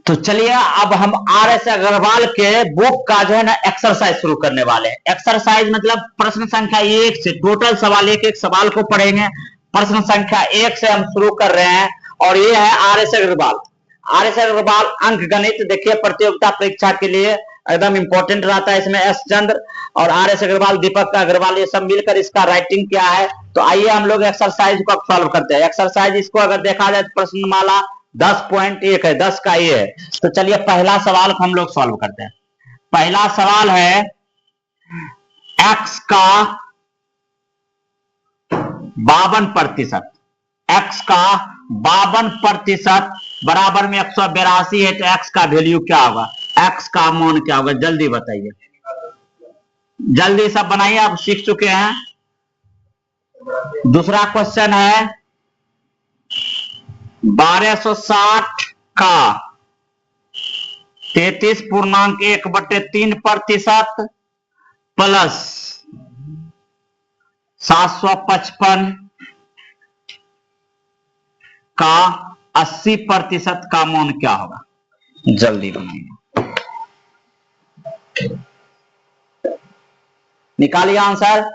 तो चलिए अब हम RS अग्रवाल के बुक का जो है ना एक्सरसाइज शुरू करने वाले हैं। एक्सरसाइज मतलब प्रश्न संख्या 1 से टोटल सवाल एक एक सवाल को पढ़ेंगे। प्रश्न संख्या 1 से हम शुरू कर रहे हैं और ये है RS अग्रवाल। RS अग्रवाल अंक गणित देखिए प्रतियोगिता परीक्षा के लिए एकदम इंपॉर्टेंट रहता है। इसमें एस चंद्र और RS अग्रवाल, दीपक अग्रवाल ये सब मिलकर इसका राइटिंग क्या है। तो आइए हम लोग एक्सरसाइज को सॉल्व करते हैं। एक्सरसाइज इसको अगर देखा जाए तो प्रश्नमाला 10.1 है, 10 का ये है। तो चलिए पहला सवाल को हम लोग सॉल्व करते हैं। पहला सवाल है x का 52%, x का 52% बराबर में 182 है। तो x का वैल्यू क्या होगा, x का मान क्या होगा, जल्दी बताइए, जल्दी सब बनाइए, आप सीख चुके हैं। दूसरा क्वेश्चन है 1260 का 33.1/3% प्लस 755 का 80% का मान क्या होगा, जल्दी बनाइए, निकालिए आंसर।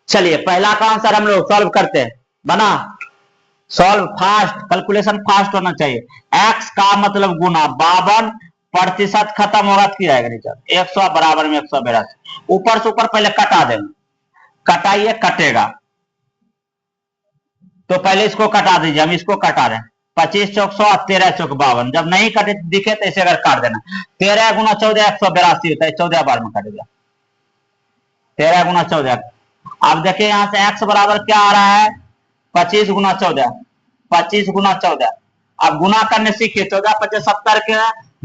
चलिए पहला का आंसर हम लोग सॉल्व करते हैं। बना सॉल्व फास्ट, कैलकुलेशन फास्ट होना चाहिए। x का मतलब गुना 52% खत्म होगा तो क्या आएगा नीचे 100 बराबर में 182। ऊपर से ऊपर पहले कटा देंगे, कटाइए, कटेगा तो पहले इसको कटा दीजिए, हम इसको कटा दें। 25 चौक 100, 13 चौक 52। जब नहीं कटे दिखे तो इसे अगर काट देना, 13 गुना 14 182 होता है, 14 बार में कट गया, 13 गुना 14। अब देखिए यहां से x बराबर क्या आ रहा है, 25 गुना 14, 25 गुना 14। अब गुना करने सीखिए, 14 25 70 के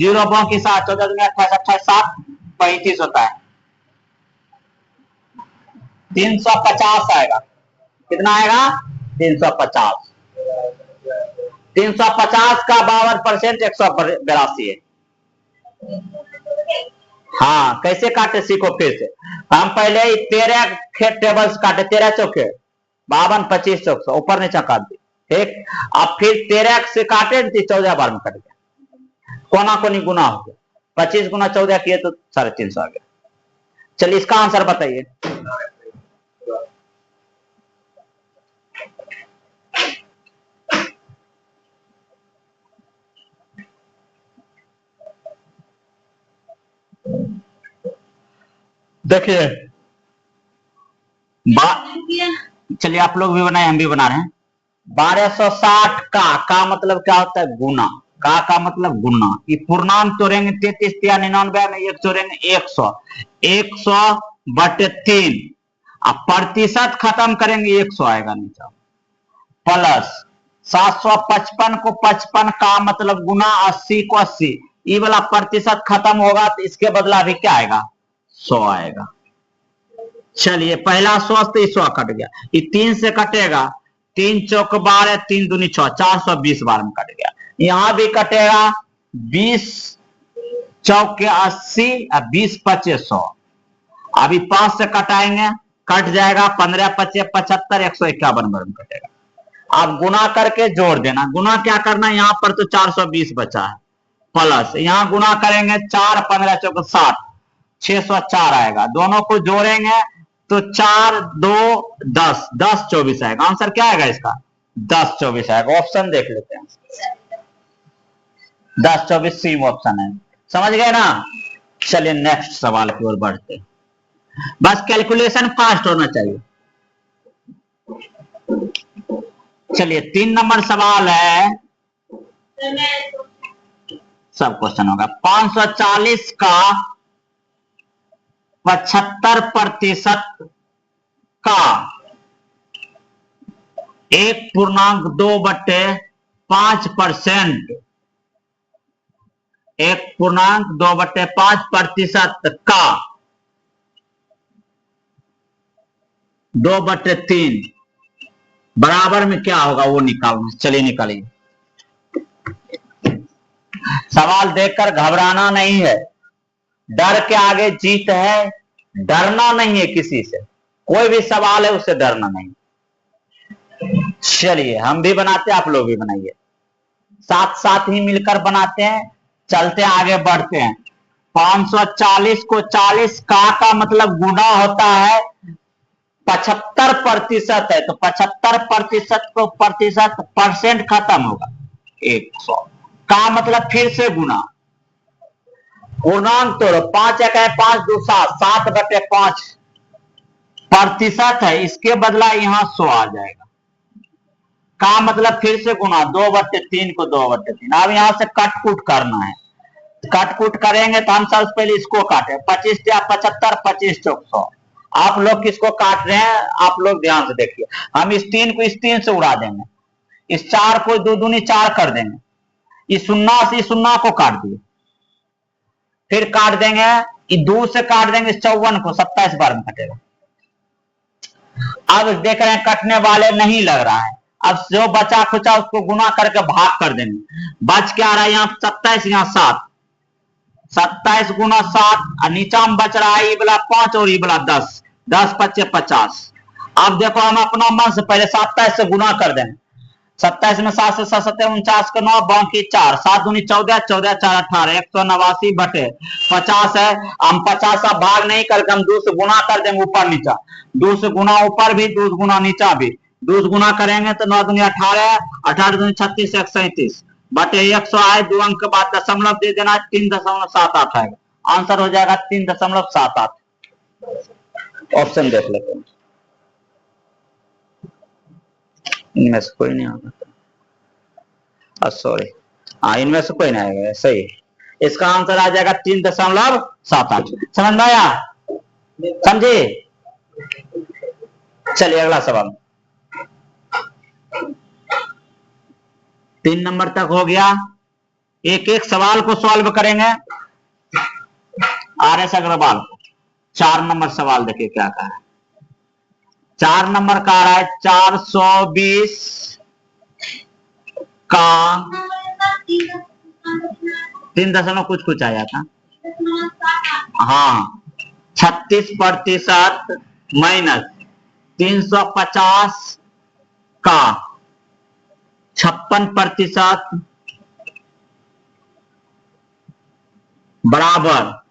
0 बाकी 7, 14 में 28 28 7 35 होता है, 350 आएगा। कितना आएगा, 350। 350 का 52% 182 है। हाँ कैसे काटे सीखो फिर से। हम पहले 13 टेबल्स काटे, 13 चौके 52, 25 चौक 100, ऊपर नीचे काट दी, ठीक। अब फिर 13 से काटे 14 बार में कट गया, कोना कोनी गुना हो गया, 25 गुना 14 किए तो 350 आ गया। चलिए इसका आंसर बताइए। देखिए चलिए आप लोग भी बनाए, हम भी बना रहे हैं। 1260 का मतलब क्या होता है, गुना। का मतलब गुना। ये पूर्णांक तोड़ेंगे 33 या 99 में, एक जोड़ेंगे 100, 100/3। अब प्रतिशत खत्म करेंगे 100 आएगा नीचे, प्लस 755 को 55 का मतलब गुना, 80 को 80। ये वाला प्रतिशत खत्म होगा तो इसके बदला भी क्या आएगा, 100 आएगा। चलिए पहला 100 तो 100 कट गया, ये 3 से कटेगा, 3 चौक 12, 3 दूनी 6, 420 बार में कट गया। यहां भी कटेगा, 20 चौक के 80, 20 25 100। अभी 5 से कटाएंगे, कट जाएगा, 15 25 75, 151 बार में कटेगा। आप गुना करके जोड़ देना। गुना क्या करना, यहां पर तो 420 बचा है, प्लस यहां गुना करेंगे 4 15 चौक 60, 604 आएगा। दोनों को जोड़ेंगे तो 4 2 10, 10 24 आएगा। आंसर क्या आएगा इसका, 10 24 आएगा। ऑप्शन देख लेते हैं, 10 24 सी ऑप्शन है। समझ गए ना। चलिए नेक्स्ट सवाल की ओर बढ़ते, बस कैलकुलेशन फास्ट होना चाहिए। चलिए 3 नंबर सवाल है, सब क्वेश्चन होगा। 540 का 75% का 1.2/5%, 1.2/5% का 2/3 बराबर में क्या होगा, वो निकालना। चलिए निकालिए। सवाल देखकर घबराना नहीं है, डर के आगे जीत है, डरना नहीं है किसी से। कोई भी सवाल है उससे डरना नहीं। चलिए हम भी बनाते, आप लोग भी बनाइए। साथ साथ ही मिलकर बनाते हैं, चलते आगे बढ़ते हैं। 540 को 40 का मतलब गुना होता है 75% है, तो 75% को प्रतिशत परसेंट खत्म होगा 100 का मतलब फिर से गुना, पूर्णांक तोड़ो, 5 एक है 5 2 7, 7/5 प्रतिशत है, इसके बदला यहां 100 आ जाएगा। का मतलब फिर से गुना, 2/3 को 2/3। अब यहां से कट कुट करना है, कट कुट करेंगे तो हम सबसे पहले इसको काटे, 25 या 75, 25 चौक 100। आप लोग किसको काट रहे हैं, आप लोग ध्यान से देखिए। हम इस 3 को इस 3 से उड़ा देंगे, इस 4 को 2 दूनी 4 कर देंगे, इस 0 से इस 0 को काट दिए, फिर काट देंगे, इस 2 से काट देंगे इस 54 को, 27 बार में कटेगा। अब देख रहे हैं कटने वाले नहीं लग रहा है, अब जो बचा खुचा उसको गुना करके भाग कर देंगे, बच क्या रहा है यहाँ 27, यहाँ 7, 27 गुना 7, और नीचा में बच रहा है ये वाला 5 और ये वाला 10, 10 × 5 = 50। अब देखो हम अपना मन से पहले 27 से गुना कर देंगे, 27 में 7 से 7 7 49 का 9, बाकी 4, 7 दूनी 14, 14 4 18, 189/50 है। हम 50 अब भाग नहीं करके हम 2 से गुना कर देंगे ऊपर नीचा, 2 से गुना ऊपर भी, 2 से गुना नीचा भी, 2 से गुना करेंगे तो 9 दूनी 18, 18 दूनी 36, 137 बटे 100 आए, 2 अंक के बाद दशमलव दे देना, 3.78 आएगा, आंसर हो जाएगा 3.78। ऑप्शन देख लेते हैं, इनमें से कोई नहीं होगा, सॉरी, हाँ इनमें से कोई नहीं आएगा, सही, इसका आंसर आ जाएगा 3.78। समझ में आया, समझे? चलिए अगला सवाल, 3 नंबर तक हो गया। एक एक सवाल को सॉल्व करेंगे। RS अग्रवाल, 4 नंबर सवाल देखिए क्या कहा है। 4 नंबर का आ रहा है 420 का 3 दशमलव कुछ कुछ आया था, हाँ 36% माइनस 350 का 56% बराबर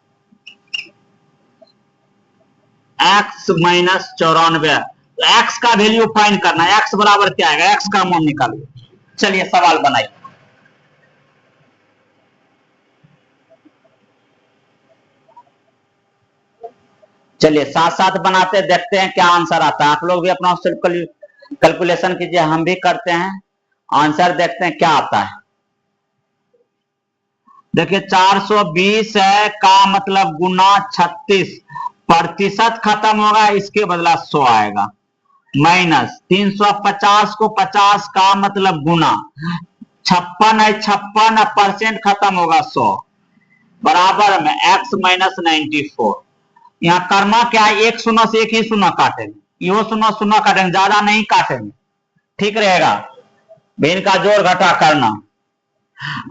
x - 94। x का वैल्यू फाइंड करना है, x बराबर क्या आएगा, x का मान निकालिए। चलिए सवाल बनाइए। चलिए साथ साथ बनाते देखते हैं क्या आंसर आता है। आप लोग भी अपना कैलकुलेशन कीजिए, हम भी करते हैं, आंसर देखते हैं क्या आता है। देखिए 420 है का मतलब गुना 36, प्रतिशत खत्म होगा, इसके बदला 100 आएगा, माइनस 350 को 50 का मतलब गुना 56 है, 56 परसेंट खत्म होगा 100, बराबर में x - 94। यहाँ करना क्या है, एक शून्य से एक ही शून्य काटेंगे, यो शून्य शून्य काटेंगे, ज्यादा नहीं काटेंगे, ठीक रहेगा, भिन्न का जोड़ घटा करना।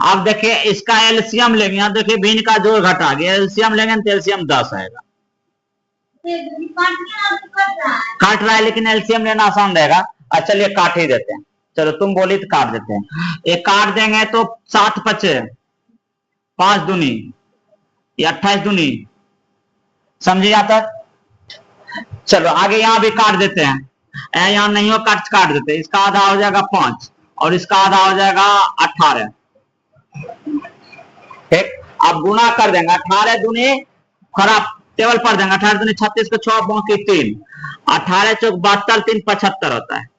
अब देखिए इसका एलसीएम लेंगे, यहाँ देखिए भिन्न का जोड़ घटा गया, एलसीएम लेंगे तो एलसीएम 10 आएगा, काट रहा है लेकिन एलसीएम लेना आसान रहेगा। अच्छा चलिए काट ही देते हैं, चलो तुम बोली तो काट देते हैं, एक काट देंगे तो 7 × 5 = 5 दूनी 28 दूनी, समझे जाता है। चलो आगे यहां भी काट देते हैं, यहां नहीं हो काट देते, इसका आधा हो जाएगा 5 और इसका आधा हो जाएगा 18, ठीक। अब गुना कर देंगे, 18 दूनी खराब टेबल पर देंगे, 18 दूनी 36 को 6 बाकी 3, 18 चौक 72, 3 75 होता है,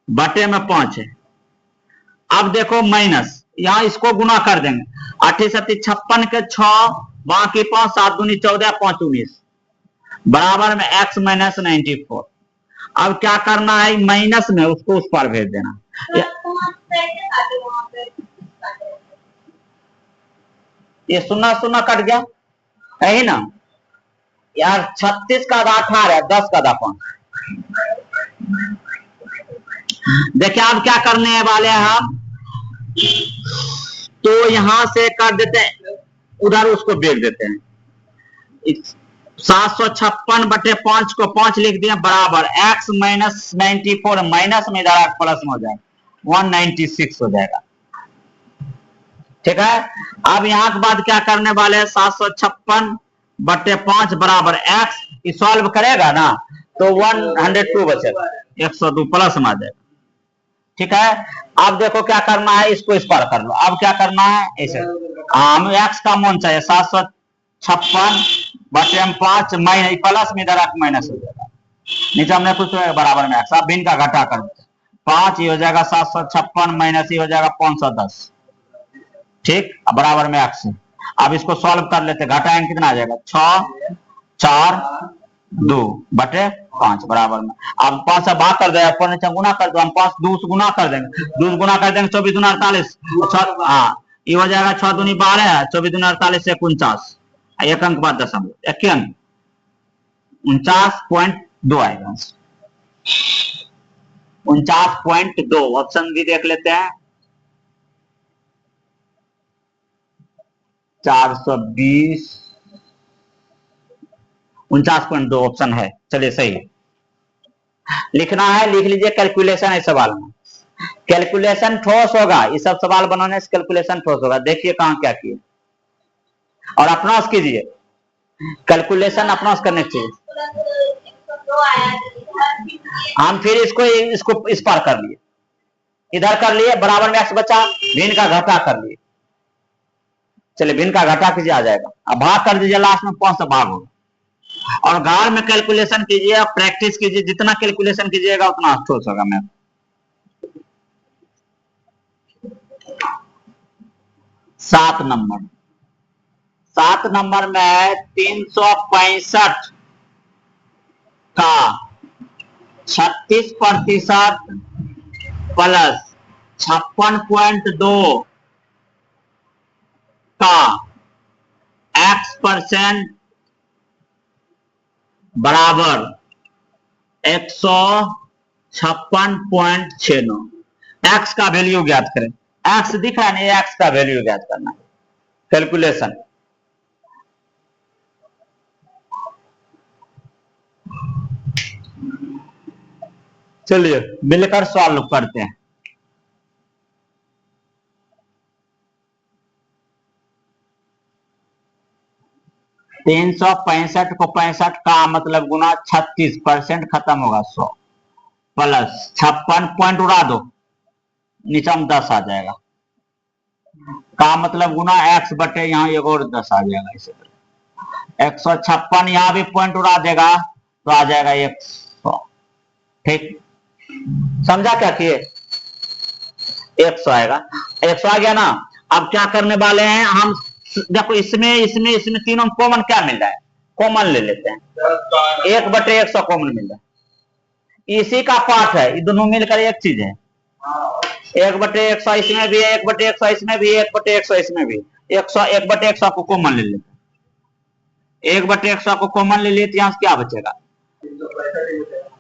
बटे में 5 है। अब देखो माइनस, यहां इसको गुना कर देंगे, 8 × 7 = 56 के 6 बाकी 5, 7 दूनी 14, 5 19 बराबर में x - 94। अब क्या करना है, माइनस में उसको उस पर भेज देना, ये शून्य शून्य कट गया है ही ना यार, 36 का आधा 18, 10 का आधा 5। देखिए अब क्या करने वाले हैं हम, तो यहां से कर देते हैं, उधर उसको भेज देते हैं, 756/5 को 5 लिख दिया, बराबर x - 94, माइनस में इधर प्लस में हो जाए, 196 हो जाएगा। ठीक है, अब यहां के बाद क्या करने वाले हैं, 756/5 बराबर x, सॉल्व करेगा ना तो 102 बचेगा, 102 प्लस में आ जाएगा। ठीक है, अब देखो क्या करना है, इसको इस पार कर लो। अब क्या करना है, ऐसे हमें एक्स का मान चाहिए, 756/5 माइनस प्लस में इधर माइनस हो जाएगा, नीचे हमने कुछ बराबर में एक्स, अब भिन्न का घटा कर 5 ये हो जाएगा 756 माइनस ये हो जाएगा 510। ठीक, बराबर में एक्स। अब इसको सॉल्व कर लेते, घटाएंगे कितना आ जाएगा, 6/4/2 बराबर में। अब 5 से भाग कर दे, गुना कर दो, हम 5 2 से गुना कर देंगे, 2 गुना कर देंगे 24 दूना 48, हाँ ये हो जाएगा 6 दूनी 12, 24 दूना 48 से 49, एक अंक बाद दशमलव, एक अंक 49.2 आएगा, 49.2। ऑप्शन भी देख लेते हैं, 420, 49.2 ऑप्शन है। चलिए सही है, लिखना है लिख लीजिए, कैलकुलेशन है सवाल में, कैलकुलेशन ठोस होगा, ये सब सवाल बनाने से कैलकुलेशन ठोस होगा। देखिए कहां क्या किए, और अपना कीजिए, कैलकुलेशन अपना करने चाहिए। हम फिर इसको इस पार कर लिए, इधर कर लिए, बराबर में एक्स बचा, भिन्न का घटा कर लिए। चलिए भिन्न का घटा कीजिए, आ जाएगा। अब भाग कर दीजिए, लास्ट में 5 से भाग होगा, और घर में कैलकुलेशन कीजिए, प्रैक्टिस कीजिए, जितना कैलकुलेशन कीजिएगा उतना ठोस होगा। मैथ 7 नंबर, 7 नंबर में 365 का 36% प्लस 56.2 का x% बराबर 156.69। एक्स का वैल्यू ज्ञात करें, एक्स दिख रहा है ना, एक्स का वैल्यू ज्ञात करना है, कैलकुलेशन। चलिए मिलकर सॉल्व करते हैं। तीन सौ पैंसठ को 65 का मतलब गुना 36%, खत्म होगा 100, प्लस 56 पॉइंट उड़ा दो, नीचे में 10 आ जाएगा, का मतलब गुना x बटे यहाँ एक और 10 आ जाएगा। इसे 156, यहाँ भी पॉइंट उड़ा देगा तो आ जाएगा 100। ठीक, समझा क्या किए, 100 आएगा, 100 आ गया ना। अब क्या करने वाले हैं हम, देखो इसमें इसमें इसमें तीनों कॉमन क्या मिल रहा है, कॉमन ले लेते हैं, 1/100 कॉमन मिल रहा है, इसी का पार्ट है, ये दोनों मिलकर एक चीज है। 1/100 इसमें भी है, 1/100 इसमें भी है, 1/100 इसमें भी, 100 1/100 को कॉमन ले लेते हैं, 1/100 को कॉमन ले लेते, यहां से क्या बचेगा,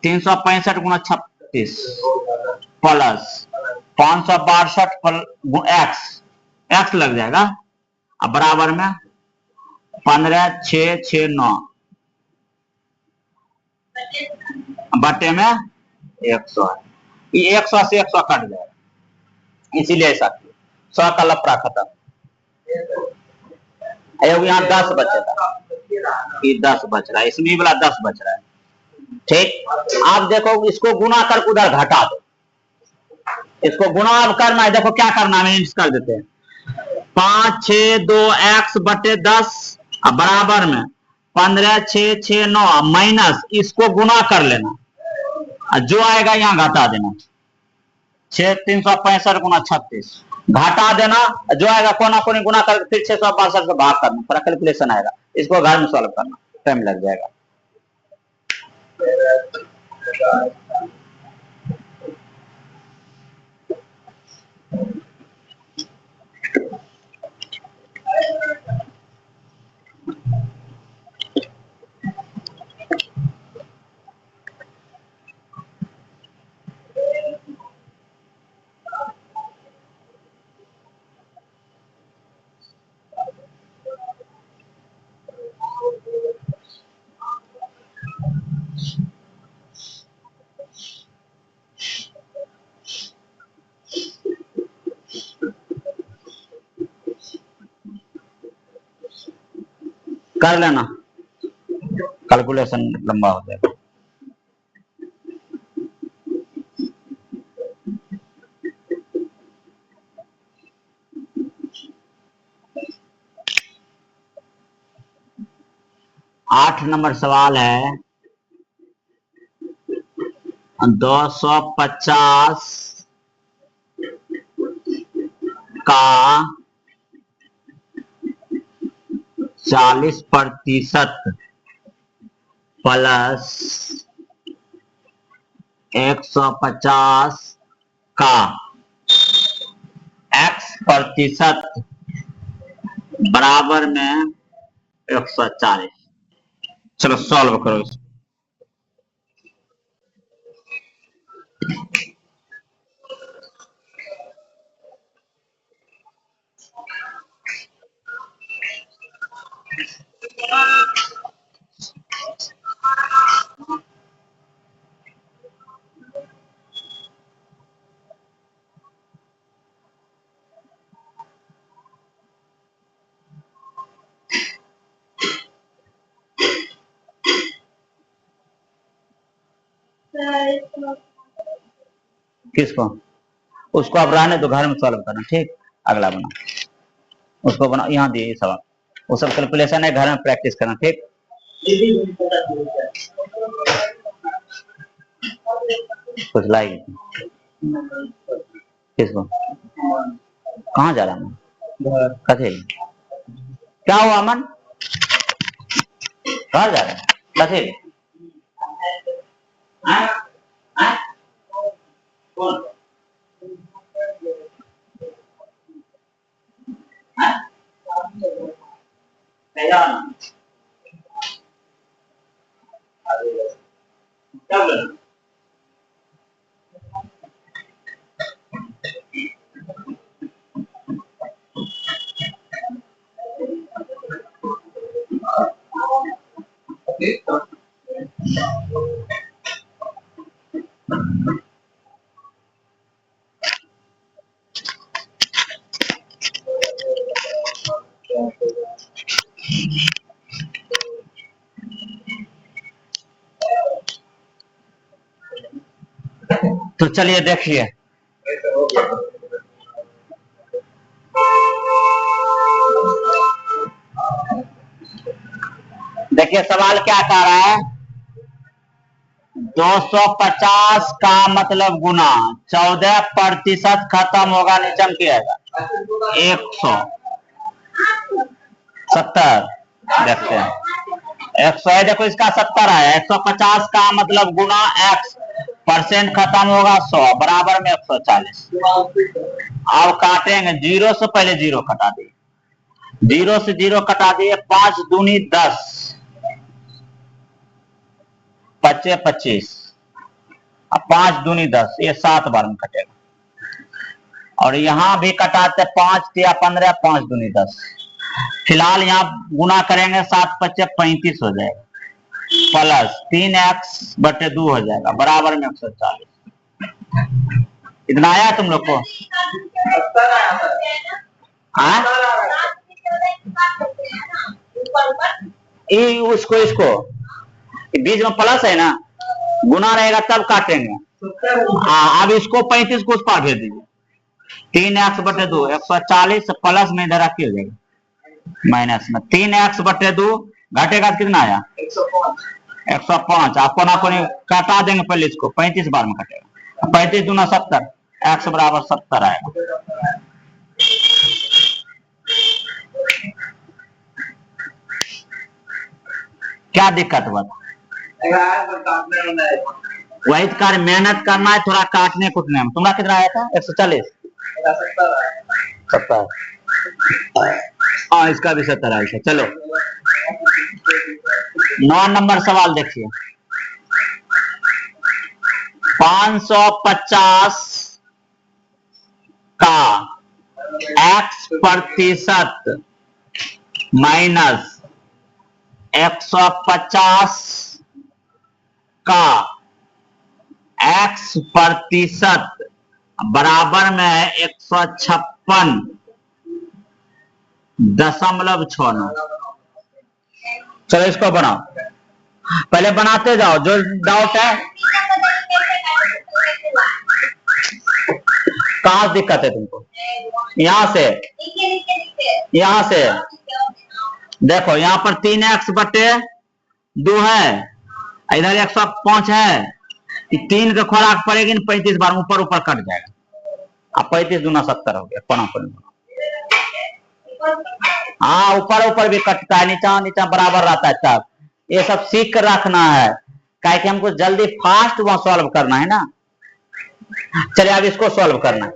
365 गुना 36 प्लस 562 एक्स, एक्स लग जाएगा, अब बराबर में 15,669 बटे में 100, ये 100 से 100 कट जाएगा, इसीलिए ऐसा किया, 100 का लफड़ा खत्म। यहाँ 10 बचेगा, ये 10 बच रहा है, इसमें वाला 10 बच रहा है। ठीक, आप देखो इसको गुना कर उधर घटा दो, इसको गुना अब करना है, देखो क्या करना है, कर देते हैं, 562x बटे 10 बराबर में 15,669 माइनस इसको गुना कर लेना, जो आएगा यहाँ घटा देना, 365 गुना 36 घटा देना, जो आएगा कोना कोनी गुना कर फिर 662 से भाग करना, पूरा कैलकुलेशन आएगा, इसको घर में सॉल्व करना, टाइम लग जाएगा। कर लेना, कैलकुलेशन लंबा हो जाएगा। आठ नंबर सवाल है 250 का 40% प्लस 150 का x% बराबर में 140। चलो सॉल्व करो इसको। किसको? उसको आप रहने दो, घर में सॉल्व करना, ठीक। अगला बना, उसको बना, यहाँ दिए सवाल, वो सब कैलकुलेशन है, घर में प्रैक्टिस करना, ठीक। कुछ लाइक किसको? कहाँ जा रहा है? कथे क्या हुआ अमन? कहाँ जा रहा है? कथे कौन? क्या बोला? तो चलिए देखिए, देखिए सवाल क्या कह रहा है, 250 का मतलब गुना 14% खत्म होगा, नीचे में क्या आएगा? 170। देखते हैं 100 है, देखो इसका 70 है, 150 का मतलब गुना x% खत्म होगा 100 बराबर में 140। अब काटेंगे, जीरो से पहले जीरो कटा दिए, जीरो से जीरो कटा दिए, 5 दूनी 10, 25 25, अब 5 दूनी 10, ये 7 बार में कटेगा। और यहां भी कटाते 5 या 15, 5 दूनी 10। फिलहाल यहाँ गुना करेंगे, 7 25 35 हो जाएगा, प्लस 3x/2 हो जाएगा बराबर में 140। इतना आया तुम लोग को? उसको इसको बीच में प्लस है ना, गुना रहेगा तब काटेंगे। अब इसको 35 को उस पार भेज दीजिए, 3x/2 140 प्लस में इधर आके हो जाएगा माइनस में 3x/2 घटेगा कितना आया? 105। आपको ना कोई काटा देंगे, पहले इसको 35 बार में कटेगा, 35 दूना 70, x बराबर 70 आएगा। क्या दिक्कत हुआ? वही कार्य मेहनत करना है, थोड़ा काटने कुटने में। तुम्हारा कितना आया था? 140 70। हाँ इसका भी 70 आया। चलो 9 नंबर सवाल देखिए, 550 का x% माइनस 150 का x% बराबर में है 156.69। चलो इसको बनाओ, पहले बनाते जाओ, जो डाउट है। कहाँ से दिक्कत है तुमको? यहाँ से, यहाँ से देखो, यहाँ पर 3x/2 है, इधर 105 है, 3 का खुराक पड़ेगी ना 35 बार, ऊपर ऊपर कट जाएगा। अब 35 दूना 70 हो गया, कोना कोना। हाँ, ऊपर ऊपर भी कटता है, नीचा नीचा बराबर रहता है। तब ये सब सीख कर रखना है, क्या कि हमको जल्दी फास्ट वहां सॉल्व करना है ना। चलिए अब इसको सॉल्व करना है।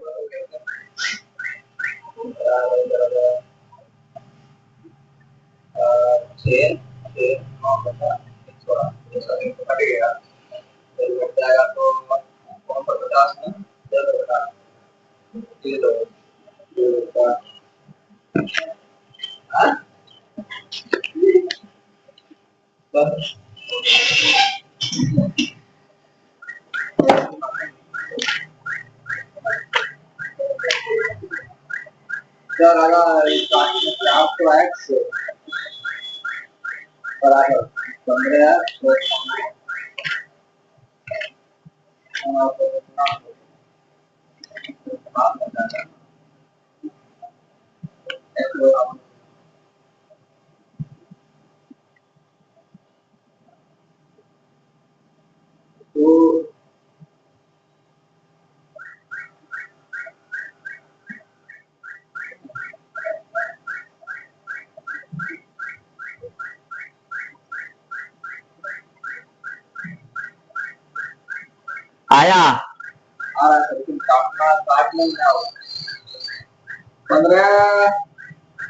आया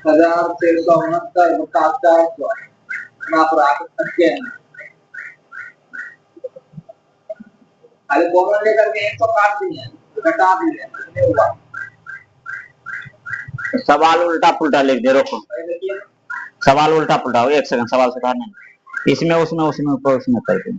15,669 लेकर के 100 काट दिए, घटा दिए, कितने हुआ? सवाल उल्टा पुल्टा लिख दे, रोको सवाल उल्टा पुल्टा हो, 1 सेकंड, सवाल सुधारने, इसमें उसमें उसमें ऊपर उसमें कर दें।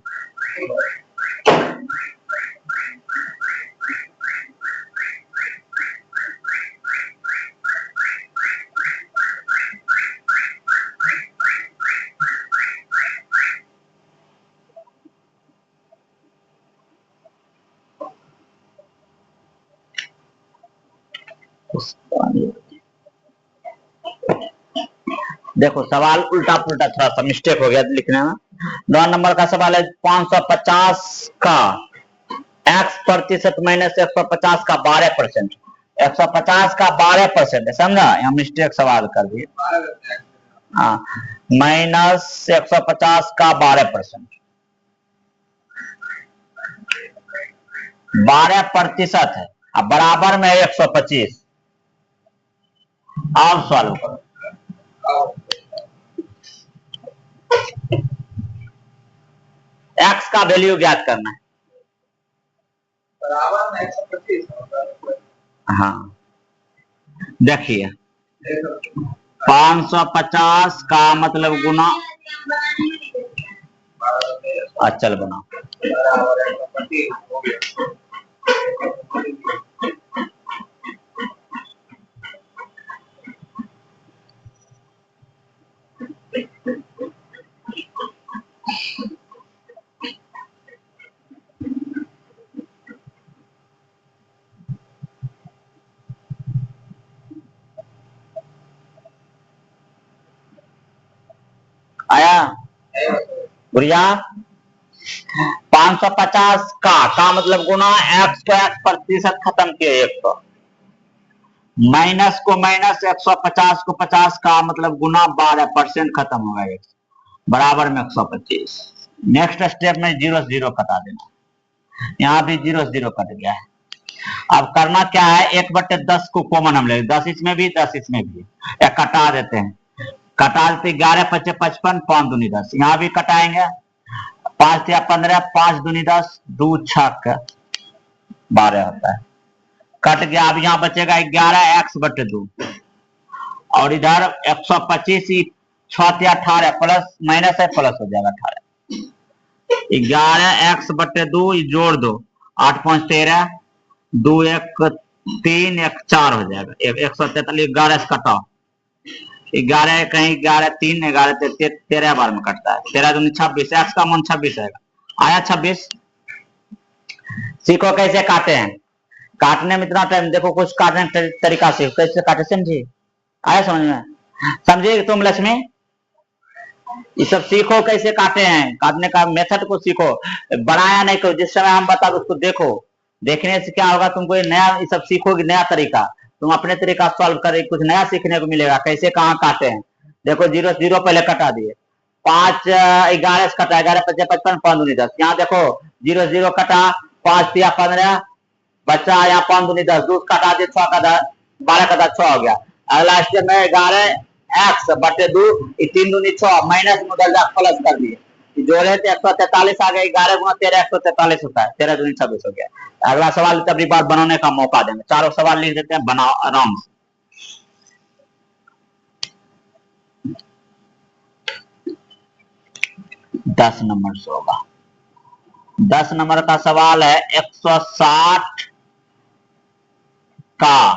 देखो सवाल उल्टा पुल्टा थोड़ा सा मिस्टेक हो गया लिखने में। 9 नंबर का सवाल है, 550 का x% माइनस 150 का 12%, 150 का 12% है, समझा? यहाँ मिस्टेक सवाल कर दिए। हाँ, माइनस 150 का 12%, 12% है, अब बराबर में 125। और सॉल्व करो। x का वैल्यू ज्ञात करना है। बराबर में 125। हाँ, देखिए 550 का मतलब गुना, चल बना, आया बुढ़िया? 550 का मतलब गुना, x को x% खत्म किए 100, माइनस को माइनस, 150 को 50 का मतलब गुना 12% खत्म होगा 100, बराबर में 125। नेक्स्ट स्टेप में 0 0 कटा देना, यहाँ भी 0 0 कट गया है। अब करना क्या है, 1/10 को कॉमन हम लेंगे, 10 इसमें भी 10 इसमें भी, या कटा देते हैं, कटा देते 11 5 55, 5 दूनी 10, यहाँ भी कटाएंगे, 5 या 15, 5 दूनी 10, 2 6 12 होता है, कट गया। अब यहाँ बचेगा 11x/2, और इधर 125, 6 18 प्लस माइनस है, प्लस हो जाएगा 18, 11x/2 जोड़ दो, 8 5 13, 2 1 3 1 4 हो जाएगा, 143, 11 से कटाओ, 11 कहीं 11 3 11 13 बार में कटता है। 13 दूनी 26, एक्स का मान 26 आएगा। आया 26। सीखो कैसे काटे हैं। काटने में इतना टाइम देखो, कुछ काटने का तरीका से कैसे काटे समझिए। आया समझ में? समझिए तुम लक्ष्मी, ये सब सीखो कैसे काटे हैं, काटने का मेथड को सीखो, बनाया नहीं करो। जिस समय हम बता उसको देखो, देखने से क्या होगा, तुमको नया ये सब सीखोगे, नया तरीका, तुम अपने तरीका सॉल्व करे, कुछ नया सीखने को मिलेगा कैसे कहाँ काटे हैं। देखो 0 0 पहले कटा दिए, 5 11 से कटा, 11 5 55 5 दूनी 10। यहाँ देखो 0 0 कटा, 5 3 15 बच्चा, यहाँ 5 दूनी 10, 2 कटा दिए, 6 का 12 का 6 हो गया। अगला स्टेप में 11 एक्स बटे 2, 3 दूनी 6, माइनस में बदल प्लस कर दिए, जोड़े थे 143 आ गए, 11 गुना 13 143 होता है, 13 दूनी 26 हो गया। अगला सवाल तभी बात बनाने का मौका देंगे, चारों सवाल लिख देते हैं, बनाओ आराम से। दस नंबर से होगा। 10 नंबर का सवाल है, 160 का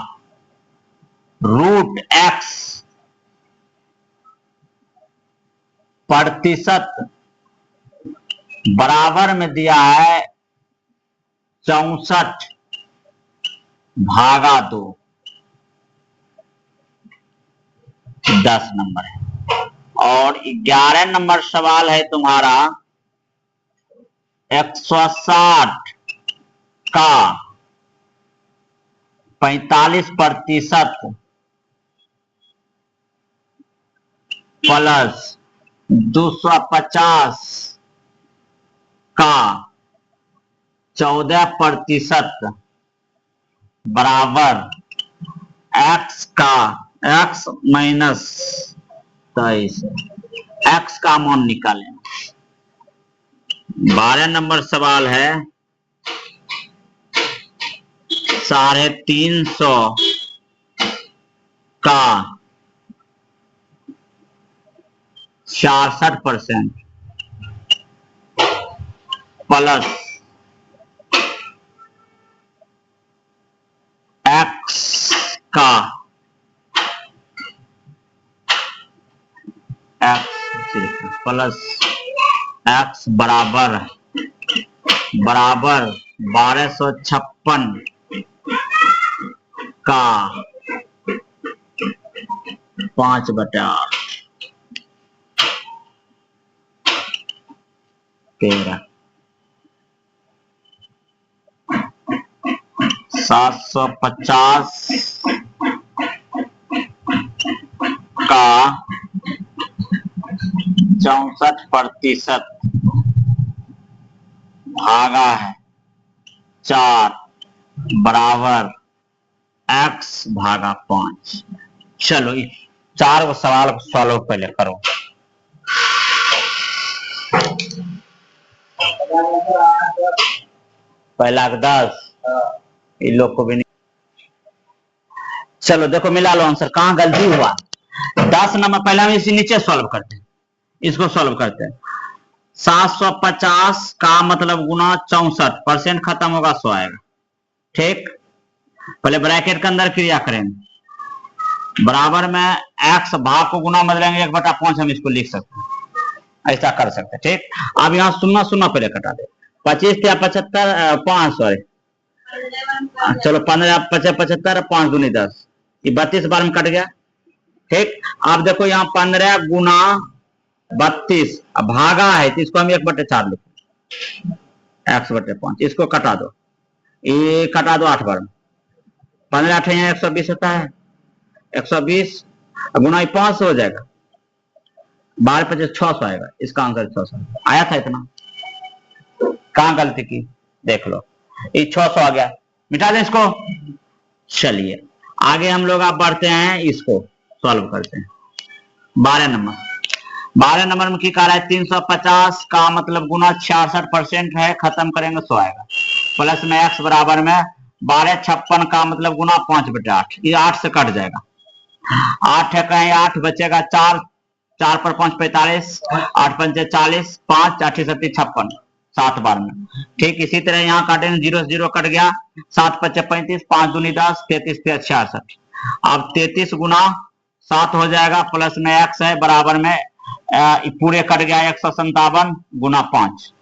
रूट एक्स प्रतिशत बराबर में दिया है 64/2। 10 नंबर है। और 11 नंबर सवाल है तुम्हारा, 160 का 45% प्लस 250 का 14% बराबर एक्स का एक्स माइनस 23। एक्स का मान निकालें। 12 नंबर सवाल है, 350 का 66% प्लस एक्स का प्लस एक्स बराबर 1256 का 5/8 13। 750 का 64% भागा है 4 बराबर x भागा 5। चलो इस 4 सवाल को सॉल्व पहले करो। पहला 10 इन लोग को भी नहीं। चलो देखो मिला लो आंसर, कहां गलती हुआ। 10 नंबर पहले हम इसी नीचे सॉल्व करते हैं, इसको सॉल्व करते हैं। 750 का मतलब गुना 64%, खत्म होगा 100 आएगा। ठीक, पहले ब्रैकेट के अंदर क्रिया करेंगे, बराबर में x भाग को गुना बदलेंगे 1/5 हम इसको लिख सकते हैं, ऐसा कर सकते हैं। ठीक, अब यहाँ 0 0 पहले कटा दे, 25 या 75 5 सॉरी चलो 15 75 5 दूनी 10, ये 32 बार में कट गया। ठीक, अब देखो यहाँ 15 गुना 32 भागा है तो इसको हम 1/4 लिखो, x/5, इसको कटा दो, ये कटा दो 8 बार में, 15 8 यहाँ 120 होता है, 120 गुना 500 हो जाएगा, 12 25 600 आएगा। इसका आंसर 600 आया था। इतना कहां गलती की देख लो, ये 600 आ गया, मिटा दें इसको। चलिए आगे हम लोग आप बढ़ते हैं, इसको सॉल्व करते हैं। 12 नंबर में क्या कह रहा है, 350 का मतलब गुना 66% है, खत्म करेंगे 100 आएगा, प्लस में x बराबर में 1256 का मतलब गुना 5/8, ये 8 से कट जाएगा, 8 है कहीं 8 बचेगा, 4 4 पर 5 45, 8 पंचे 40, 5 8 7 56 7 बार में। ठीक, इसी तरह यहाँ काटेंगे, 0 0 कट गया, 7 5 35, 5 दूनी 10, 33 66। अब 33 गुना 7 हो जाएगा, प्लस में x है बराबर में पूरे कट गया 157 गुना 5।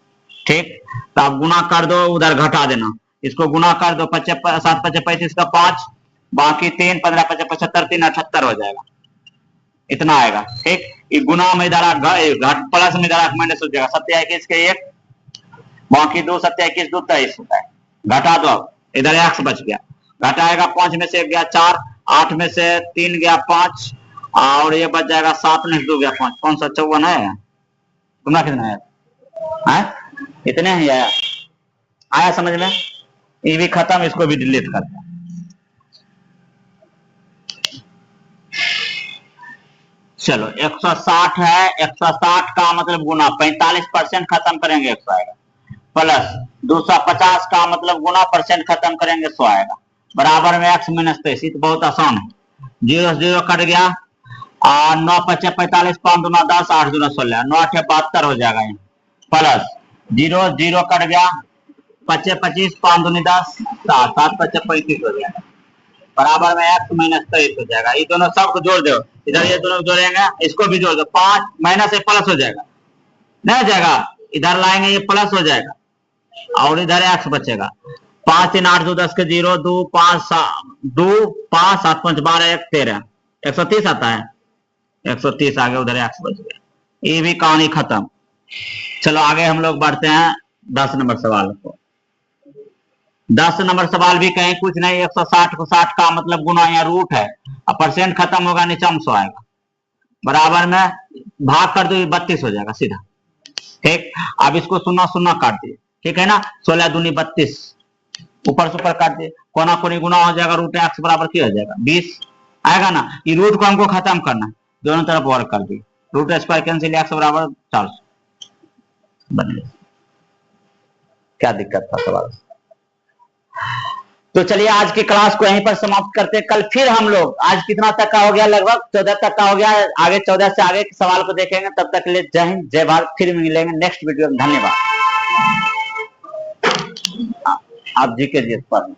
ठीक, तो आप गुना कर दो, उधर घटा देना, इसको गुना कर दो, 7 5 35 का 5, बाकी 3 15 5 75 3 78 हो जाएगा, इतना आएगा। ठीक, ये गुना में इधर घट प्लस में इधर माइनस हो जाएगा, 7 21 के 1, बाकी 2 7 21 2 23 होता है, घटा दो, इधर x बच गया, घटाएगा 5 में से 1 गया 4, 8 में से 3 गया 5, और ये बच जाएगा 7 में 2 गया 5, 554 है। तुम्हारा कितना है? इतने ही आया, आया समझ में? ये भी खत्म, इसको भी डिलीट करता। चलो 160 है, 160 का मतलब गुना 45% खत्म करेंगे 100 आएगा, प्लस 250 का मतलब गुना परसेंट खत्म करेंगे 100 आएगा, बराबर में x माइनस 23। तो बहुत आसान है, 0 0 कट गया, 9 5 45 5 दूना 10 8 दूना 16 9 8 72 हो जाएगा, प्लस 0 0 कट गया, 5 25 5 दूनी 10 7 7 5 35 हो जाएगा, बराबर में x माइनस 23 हो जाएगा। ये दोनों सबको जोड़ दो, इधर ये दोनों जोड़ेंगे, इसको भी जोड़ दो, 5 माइनस से प्लस हो जाएगा, नहीं हो जाएगा, इधर लाएंगे ये प्लस हो जाएगा, और इधर x बचेगा, 5 3 8 2 10 के 0 2 5 2 5 7 5 12 1 13 130 आता है, 130 आगे उधर x बच गया। ये भी कहानी खत्म। चलो आगे हम लोग बढ़ते हैं 10 नंबर सवाल को। 10 नंबर सवाल भी कहीं कुछ नहीं, 160 को 60 का मतलब गुना या रूट है, अब परसेंट खत्म होगा, नीचे 100 आएगा, बराबर में भाग कर दो, 32 हो जाएगा सीधा। ठीक, अब इसको 0 0 काट दिए, ठीक है ना, 16 दूनी 32, ऊपर से ऊपर काट दिए, कोना कोनी गुना हो जाएगा, रूट x बराबर क्या हो जाएगा 20 आएगा ना। ये रूट को हमको खत्म करना, दोनों तरफ वर्क कर दिए, रूट स्क्वायर कैंसिल, x बराबर 400 बन गया। क्या दिक्कत था सवाल? तो चलिए आज की क्लास को यहीं पर समाप्त करते हैं, कल फिर हम लोग, आज कितना तक का हो गया, लगभग 14 तक का हो गया, आगे 14 से आगे के सवाल को देखेंगे। तब तक के लिए जय हिंद जय भारत, फिर मिलेंगे नेक्स्ट वीडियो में, धन्यवाद। आप जी के जी पर